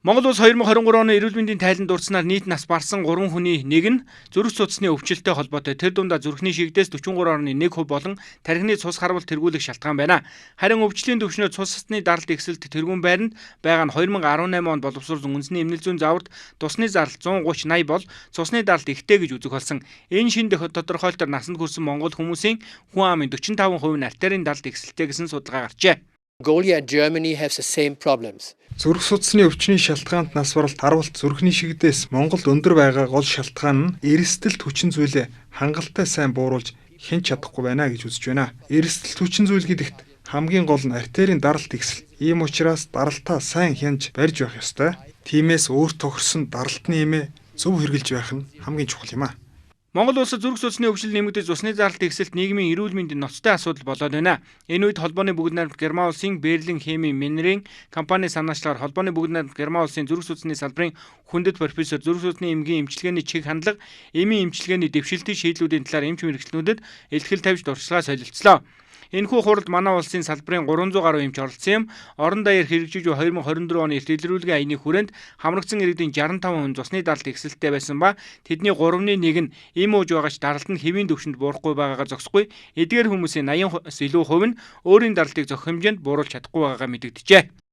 Монгол улс 2023 оны эрүүл мэндийн тайланд дурдсанаар нийт нас барсан 3 хүний нэг нь зүрх судасны өвчлөлттэй холбоотой. Тэр дундаа зүрхний шигдээс 43.1% болон тархины цус харвал тэргүүлэх шалтгаан байна. Харин өвчлийн түвшнөө цус сасны даралт ихсэлт тэргүүн байранд байгаа нь 2018 онд боловсруулсан үндэсний эмнэлэг зүйн зааварт тусны зардал 130-80 бол цусны даралт ихтэй гэж үзэх болсон. Энэ шин тодорхойлолтоор насанд хүрсэн Монгол хүмүүсийн хүн амын 45% нь артерийн даралт ихсэлтэй гэсэн судалгаа гарчээ. Mongolia and Germany have the same problems. Зүрх судасны өвчний шалтгаанд нас баралт харвалт зүрхний шигдээс Монголд өндөр байгаа гол шалтгаан нь эрсдэлт хүчин зүйлээ хангалттай сайн бууруулж хэн чадахгүй байна гэж үзэж байна. Эрсдэлт хүчин зүйл гэдэгт хамгийн гол нь артерийн даралт ихсэл. Ийм учраас даралтаа сайн хянж барьж байх ёстой. Тиймээс өөр тохирсон даралтны эмээ зөв хэрглэж байх нь хамгийн чухал юм а. Монгол улсад зүрх судасны өвчлөл нэмэгдэж цусны зардал ихсэлт нийгмийн эрүүл мэндийн ноцтой асуудал болоод байна. Энэ үед холбооны бүгд найрамд Герман улсын Берлин хеми минерийн компани санаачлагаар холбооны бүгд найрамд Герман улсын зүрх судасны салбарын хүндэт профессор зүрх судасны эмгийн эмчилгээний чиг хандлага, эмийн эмчилгээний дэвшилтийн шийдлүүдийн талаар эмч мэргэжлүүдэд илтгэл тавьж дурчлагаа солилцлоо. Энэхүү хуралд манай улсын салбарын 300 гаруй эмч оролцсон юм. Орон даяар хэрэгжиж буй 2024 оны дэлгэрүүлгийн аяны хүрээнд хамрагдсан иргэдийн 65% цусны даралт ихсэлттэй байсан ба тэдний 3-ны 1 нь эм ууж байгаач даралт нь хэвийн түвшинд буурахгүй байгаагаар зогсохгүй. Эдгээр хүмүүсийн 80% илүү хувь нь өөрийн даралтыг зохих хэмжээнд бууруулж чадахгүй байгаагаа мэдэгджээ.